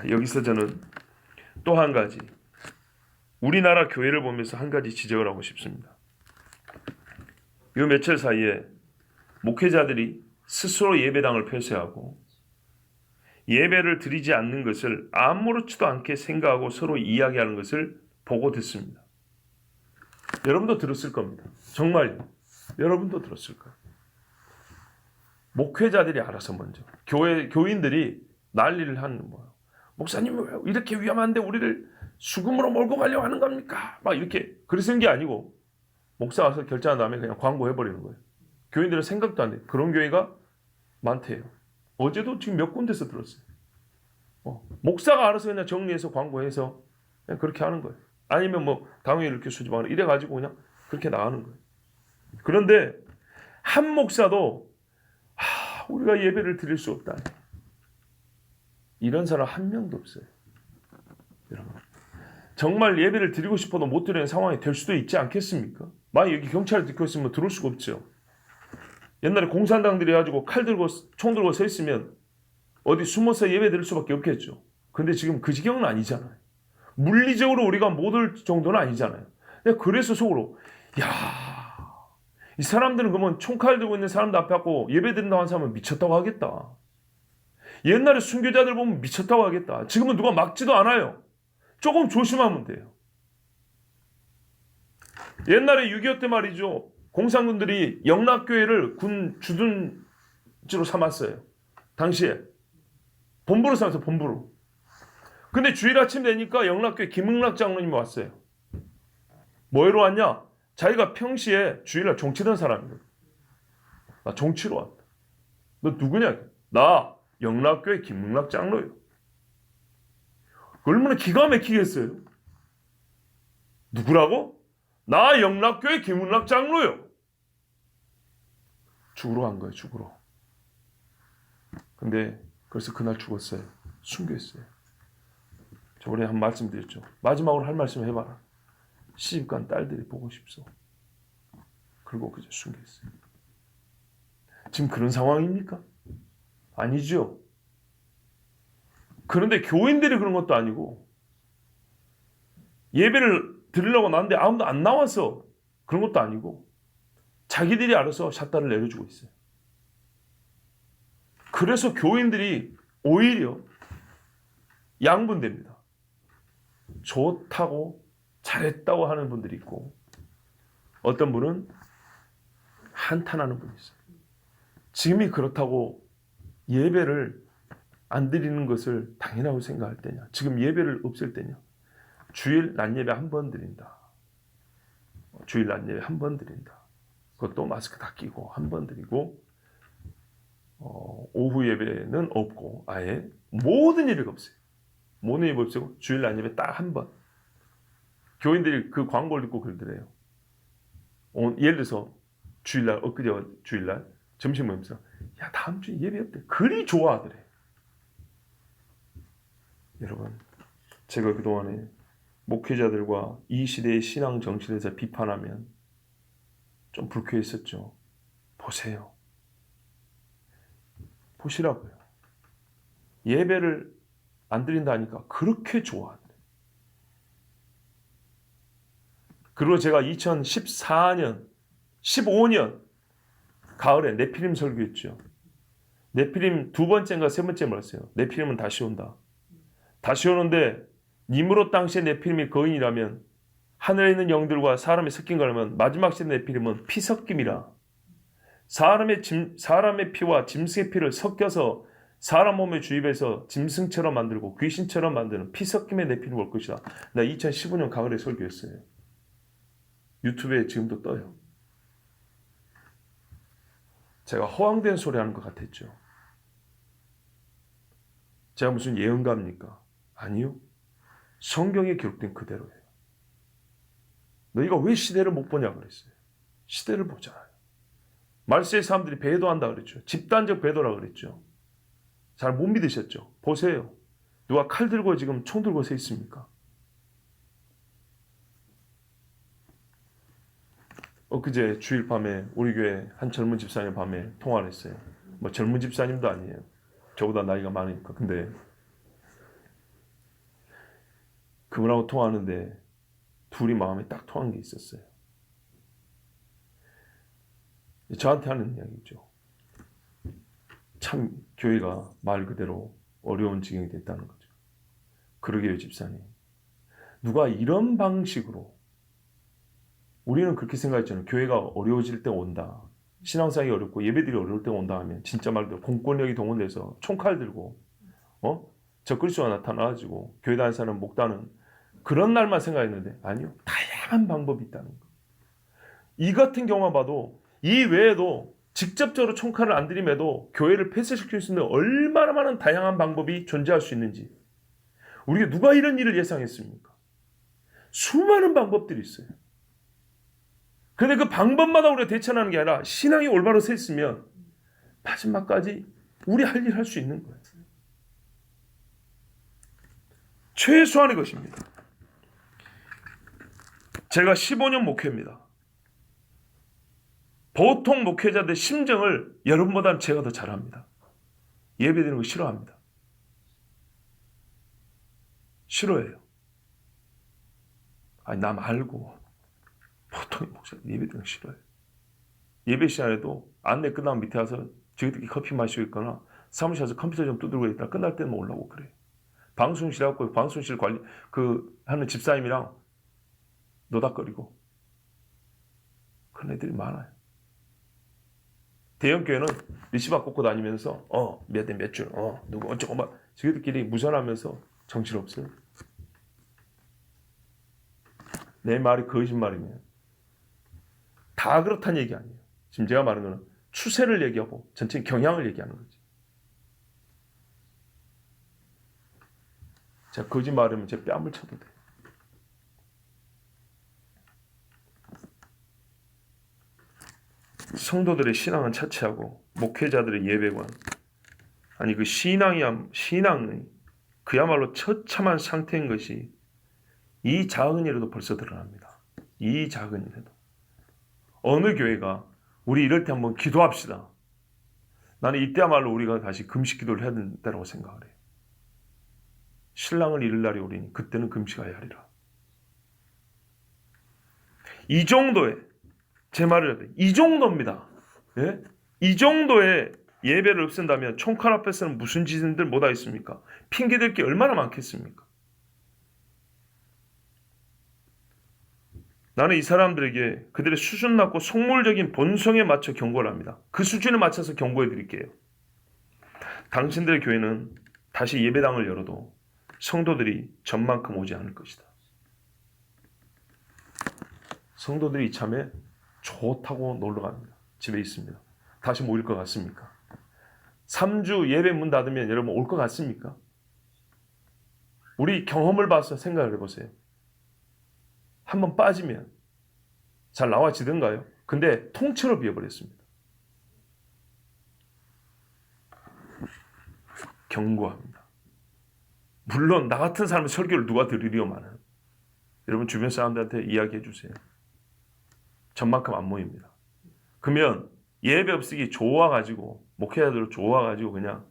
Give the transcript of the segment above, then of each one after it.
여기서 저는 또 한 가지 우리나라 교회를 보면서 한 가지 지적을 하고 싶습니다. 요 며칠 사이에 목회자들이 스스로 예배당을 폐쇄하고 예배를 드리지 않는 것을 아무렇지도 않게 생각하고 서로 이야기하는 것을 보고 듣습니다. 여러분도 들었을 겁니다. 정말 여러분도 들었을 거예요. 목회자들이 알아서 먼저 교인들이 난리를 하는 거예요. 목사님 왜 이렇게 위험한데 우리를 수금으로 몰고 가려고 하는 겁니까? 막 이렇게 그러는 게 아니고 목사 와서 결정한 다음에 그냥 광고해버리는 거예요. 교인들은 생각도 안 해요. 그런 교회가 많대요. 어제도 지금 몇 군데서 들었어요. 목사가 알아서 그냥 정리해서 광고해서 그냥 그렇게 하는 거예요. 아니면 뭐 당연히 이렇게 수집하는 이래가지고 그냥 그렇게 나가는 거예요. 그런데 한 목사도 우리가 예배를 드릴 수 없다. 이런 사람 한 명도 없어요. 여러분, 정말 예배를 드리고 싶어도 못 드리는 상황이 될 수도 있지 않겠습니까? 만약 여기 경찰이 듣고 있으면 들어올 수가 없죠. 옛날에 공산당들이 가지고 칼 들고 총 들고 서 있으면 어디 숨어서 예배 드릴 수밖에 없겠죠. 근데 지금 그 지경은 아니잖아요. 물리적으로 우리가 못 올 정도는 아니잖아요. 그래서 속으로 이 사람들은 그러면 총칼 들고 있는 사람들 앞에 갖고 예배 드린다고 하는 사람은 미쳤다고 하겠다. 옛날에 순교자들 보면 미쳤다고 하겠다. 지금은 누가 막지도 않아요. 조금 조심하면 돼요. 옛날에 6.25 때 말이죠. 공산군들이 영락교회를 군 주둔지로 삼았어요. 당시에. 본부로 삼았어요. 본부로. 근데 주일 아침 되니까 영락교회 김흥락 장로님이 왔어요. 뭐로 왔냐? 자기가 평시에 주일날 종치던 사람이거든. 나 종치러 왔다. 너 누구냐? 나 영락교회 김흥락 장로요. 얼마나 기가 막히겠어요? 누구라고? 나 영락교회 김흥락 장로요. 죽으러 간 거예요. 죽으러. 근데 그래서 그날 죽었어요. 순교했어요. 저번에 한 말씀 드렸죠. 마지막으로 할 말씀 해봐라. 시집간 딸들이 보고 싶소. 그리고 그저 순교했어요. 지금 그런 상황입니까? 아니죠. 그런데 교인들이 그런 것도 아니고 예배를 드리려고 나왔는데 아무도 안 나와서 그런 것도 아니고 자기들이 알아서 샷다를 내려주고 있어요. 그래서 교인들이 오히려 양분됩니다. 좋다고 잘했다고 하는 분들이 있고 어떤 분은 한탄하는 분이 있어요. 지금이 그렇다고 예배를 안 드리는 것을 당연하고 생각할 때냐? 지금 예배를 없앨 때냐? 주일 낮 예배 한 번 드린다. 주일 낮 예배 한 번 드린다. 그것도 마스크 다 끼고 한 번 드리고 오후 예배는 없고 아예 모든 예배가 없어요. 모든 예배 없애고 주일 낮 예배 딱 한 번. 교인들이 그 광고를 듣고 그러더래요. 예를 들어서 주일날 엊그제 주일날 점심 먹으면서 다음 주에 예배 없대. 그리 좋아하더래. 여러분, 제가 그동안에 목회자들과 이 시대의 신앙 정신에 대해서 비판하면 좀 불쾌했었죠. 보세요. 보시라고요. 예배를 안 드린다니까 그렇게 좋아하더래. 그리고 제가 2014년, 15년 가을에 네피림 설교했죠. 네피림 두 번째인가 세 번째 말했어요. 네피림은 다시 온다. 다시 오는데 니므롯 당시의 네피림이 거인이라면 하늘에 있는 영들과 사람이 섞인 거라면 마지막 시대 네피림은 피섞임이라. 사람의 피와 짐승의 피를 섞여서 사람 몸에 주입해서 짐승처럼 만들고 귀신처럼 만드는 피섞임의 네피림이 올 것이다. 나 2015년 가을에 설교했어요. 유튜브에 지금도 떠요. 제가 허황된 소리 하는 것 같았죠. 제가 무슨 예언가입니까? 아니요. 성경에 기록된 그대로예요. 너희가 왜 시대를 못 보냐 그랬어요. 시대를 보잖아요. 말세의 사람들이 배도한다 그랬죠. 집단적 배도라 그랬죠. 잘 못 믿으셨죠. 보세요. 누가 칼 들고 지금 총 들고 서 있습니까? 엊그제 주일 밤에 우리 교회 한 젊은 집사님 밤에 통화를 했어요. 뭐 젊은 집사님도 아니에요. 저보다 나이가 많으니까. 근데 그분하고 통화하는데 둘이 마음이 딱 통한 게 있었어요. 저한테 하는 이야기죠. 참 교회가 말 그대로 어려운 지경이 됐다는 거죠. 그러게요, 집사님. 누가 이런 방식으로, 우리는 그렇게 생각했잖아요. 교회가 어려워질 때 온다. 신앙생활이 어렵고 예배들이 어려울 때 온다 하면 진짜 말 그대로 공권력이 동원돼서 총칼 들고 적그리스도가 나타나가지고 교회 다니는 사람 목다는 그런 날만 생각했는데 아니요. 다양한 방법이 있다는 거. 이 같은 경우만 봐도 이 외에도 직접적으로 총칼을 안 들임에도 교회를 폐쇄시킬 수 있는 얼마나 많은 다양한 방법이 존재할 수 있는지 우리가 누가 이런 일을 예상했습니까? 수많은 방법들이 있어요. 그런데 그 방법마다 우리가 대처하는 게 아니라 신앙이 올바로 서 있으면 마지막까지 우리 할 일 할 수 있는 거예요. 최소한의 것입니다. 제가 15년 목회입니다. 보통 목회자들 심정을 여러분보다는 제가 더 잘합니다. 예배드리는 거 싫어합니다. 싫어해요. 아니 나 말고 보통 목사 예배드리는 거 싫어해요. 예배 시간에도 안내 끝나면 밑에 와서 저희들끼리 커피 마시고 있거나 사무실에서 컴퓨터 좀 두드리고 있다가 끝날 때는 올라오고 그래요. 방송실 하고 방송실 관리 하는 집사님이랑 노닥거리고 그런 애들이 많아요. 대형 교회는 리시바 꽂고 다니면서 몇 대 몇 줄 누구 어쩌고 막 저희들끼리 무전하면서 정신없어요. 내 말이 거짓말이면 다 그렇다는 얘기 아니에요. 지금 제가 말하는 거는 추세를 얘기하고 전체 경향을 얘기하는 거지. 제가 거짓말하면 제 뺨을 쳐도 돼. 성도들의 신앙은 차치하고 목회자들의 예배관 아니 그 신앙의 그야말로 처참한 상태인 것이 이 작은 일에도 벌써 드러납니다. 이 작은 일에도 어느 교회가 우리 이럴 때 한번 기도합시다. 나는 이때야말로 우리가 다시 금식 기도를 해야 된다고 생각을 해요. 신랑을 잃을 날이 오리니 그때는 금식하여야 하리라. 이 정도의 제 말을 해야 돼. 이 정도입니다. 예? 이 정도의 예배를 없앤다면 총칼 앞에서는 무슨 짓들 못하 있습니까? 핑계댈 게 얼마나 많겠습니까? 나는 이 사람들에게 그들의 수준 낮고 속물적인 본성에 맞춰 경고를 합니다. 그 수준에 맞춰서 경고해 드릴게요. 당신들의 교회는 다시 예배당을 열어도 성도들이 전만큼 오지 않을 것이다. 성도들이 이참에 좋다고 놀러 갑니다. 집에 있습니다. 다시 모일 것 같습니까? 3주 예배 문 닫으면 여러분 올 것 같습니까? 우리 경험을 봐서 생각을 해보세요. 한번 빠지면 잘 나와지던가요? 근데 통째로 비어버렸습니다. 경고합니다. 물론 나 같은 사람의 설교를 누가 들으려마는 여러분 주변 사람들한테 이야기해 주세요. 전만큼 안 모입니다. 그러면 예배 없으기 좋아가지고 목회자들 좋아가지고 그냥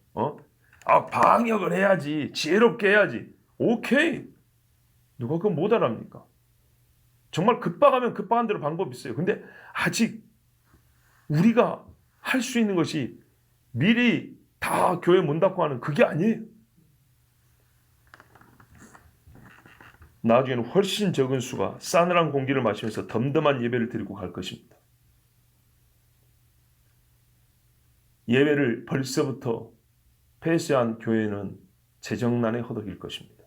방역을 해야지 지혜롭게 해야지 오케이 누가 그거 못 알아합니까? 정말 급박하면 급박한 대로 방법이 있어요. 근데 아직 우리가 할 수 있는 것이 미리 다 교회 문 닫고 하는 그게 아니에요. 나중에는 훨씬 적은 수가 싸늘한 공기를 마시면서 덤덤한 예배를 드리고 갈 것입니다. 예배를 벌써부터 폐쇄한 교회는 재정난에 허덕일 것입니다.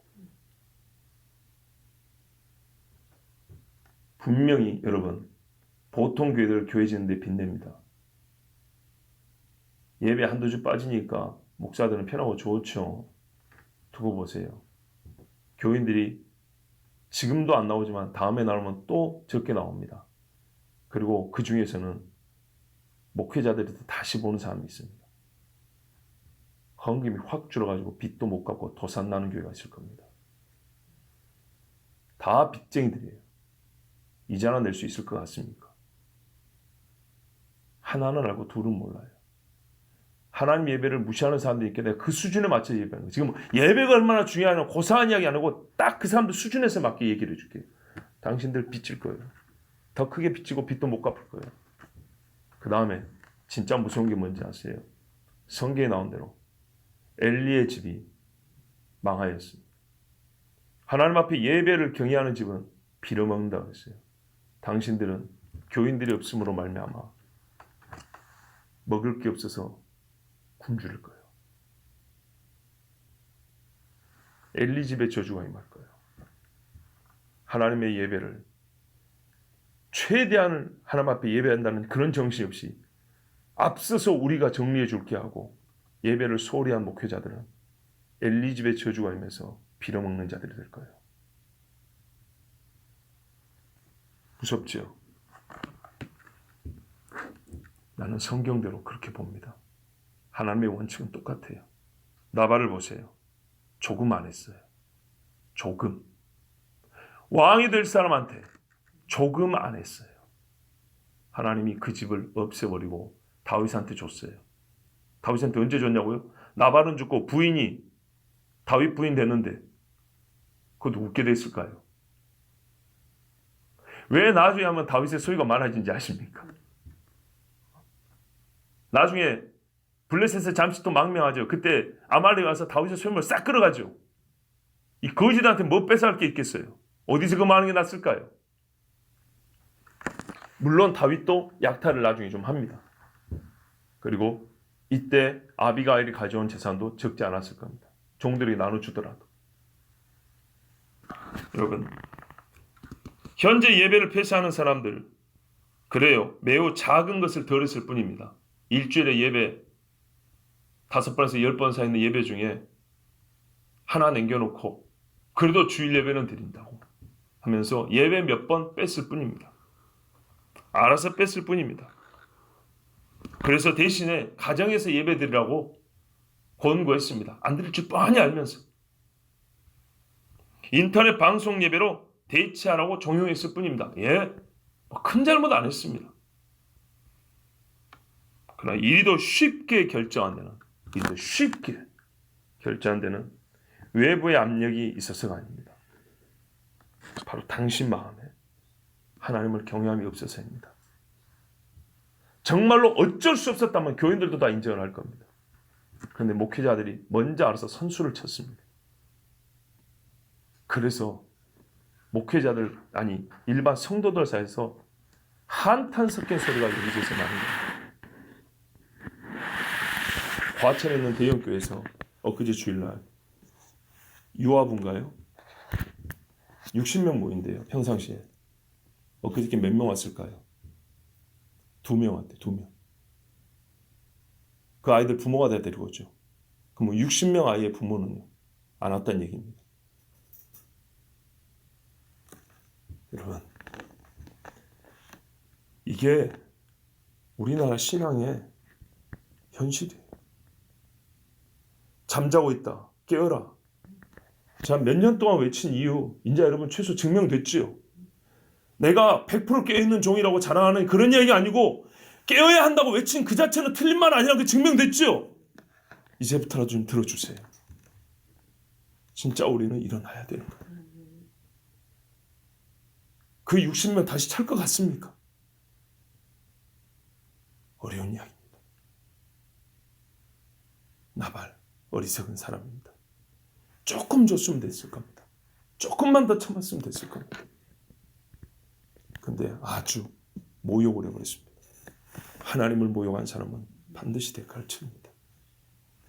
분명히 여러분 보통 교회들 교회 짓는 데 빚냅니다. 예배 한두 주 빠지니까 목사들은 편하고 좋죠. 두고 보세요. 교인들이 지금도 안 나오지만 다음에 나오면 또 적게 나옵니다. 그리고 그 중에서는 목회자들이 다시 보는 사람이 있습니다. 헌금이 확 줄어가지고 빚도 못 갚고 도산나는 교회가 있을 겁니다. 다 빚쟁이들이에요. 이자나 낼 수 있을 것 같습니까? 하나는 알고 둘은 몰라요. 하나님 예배를 무시하는 사람들이 있게 내가 그 수준에 맞춰 예배하는 거예요. 지금 예배가 얼마나 중요하냐 고상한 이야기 안 하고 딱 그 사람들 수준에서 맞게 얘기를 해줄게요. 당신들 빚질 거예요. 더 크게 빚지고 빚도 못 갚을 거예요. 그 다음에 진짜 무서운 게 뭔지 아세요? 성경에 나온 대로 엘리의 집이 망하였습니다. 하나님 앞에 예배를 경외하는 집은 빌어먹는다고 했어요. 당신들은 교인들이 없음으로 말미암아 먹을 게 없어서 굶주릴 거예요. 엘리 집의 저주가 임할 거예요. 하나님의 예배를 최대한 하나님 앞에 예배한다는 그런 정신 없이 앞서서 우리가 정리해 줄게 하고 예배를 소홀히 한 목회자들은 엘리 집의 저주가 임해서 빌어먹는 자들이 될 거예요. 무섭죠? 나는 성경대로 그렇게 봅니다. 하나님의 원칙은 똑같아요. 나발을 보세요. 조금 안 했어요. 조금. 왕이 될 사람한테 조금 안 했어요. 하나님이 그 집을 없애버리고 다윗한테 줬어요. 다윗한테 언제 줬냐고요? 나발은 죽고 부인이 다윗 부인 됐는데 그거 누구께 됐을까요? 왜 나중에 하면 다윗의 소유가 많아진지 아십니까? 나중에 블레셋에 잠시 또 망명하죠. 그때 아말렉 와서 다윗의 소유물을 싹 끌어가죠. 이 거지들한테 뭐 뺏어갈 게 있겠어요? 어디서 그 많은 게 났을까요? 물론 다윗도 약탈을 나중에 좀 합니다. 그리고 이때 아비가일이 가져온 재산도 적지 않았을 겁니다. 종들에게 나눠주더라도. 여러분, 현재 예배를 폐쇄하는 사람들 그래요. 매우 작은 것을 덜했을 뿐입니다. 일주일에 예배 5번에서 10번 사이는 예배 중에 하나 남겨놓고 그래도 주일 예배는 드린다고 하면서 예배 몇 번 뺐을 뿐입니다. 알아서 뺐을 뿐입니다. 그래서 대신에 가정에서 예배 드리라고 권고했습니다. 안 드릴 줄 뻔히 알면서. 인터넷 방송 예배로 대체하라고 종용했을 뿐입니다. 예, 큰 잘못 안 했습니다. 그러나 이리도 쉽게 결정한 데는 외부의 압력이 있어서가 아닙니다. 바로 당신 마음에 하나님을 경외함이 없어서입니다. 정말로 어쩔 수 없었다면 교인들도 다 인정을 할 겁니다. 그런데 목회자들이 먼저 알아서 선수를 쳤습니다. 그래서 목회자들 일반 성도들 사이에서 한탄 섞인 소리가 여기저기서 나는 겁니다. 과천에 있는 대형교회에서 엊그제 주일날 유아부인가요? 60명 모인대요. 평상시에. 엊그저께 몇 명 왔을까요? 2명 왔대. 2명. 그 아이들 부모가 다 데리고 오죠. 그럼 60명 아이의 부모는 안 왔다는 얘기입니다. 여러분, 이게 우리나라 신앙의 현실이에요. 잠자고 있다. 깨어라. 자, 몇 년 동안 외친 이유, 이제 여러분 최소 증명됐지요. 내가 100% 깨어있는 종이라고 자랑하는 그런 얘기 아니고 깨어야 한다고 외친 그 자체는 틀린 말 아니라는 게 증명됐죠. 이제부터라도 좀 들어주세요. 진짜 우리는 일어나야 되는 거예요. 그 60명 다시 찰 것 같습니까? 어려운 이야기입니다. 나발 어리석은 사람입니다. 조금 줬으면 됐을 겁니다. 조금만 더 참았으면 됐을 겁니다. 근데 아주 모욕을 해버렸습니다. 하나님을 모욕한 사람은 반드시 대가를 치릅니다.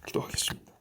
기도하겠습니다.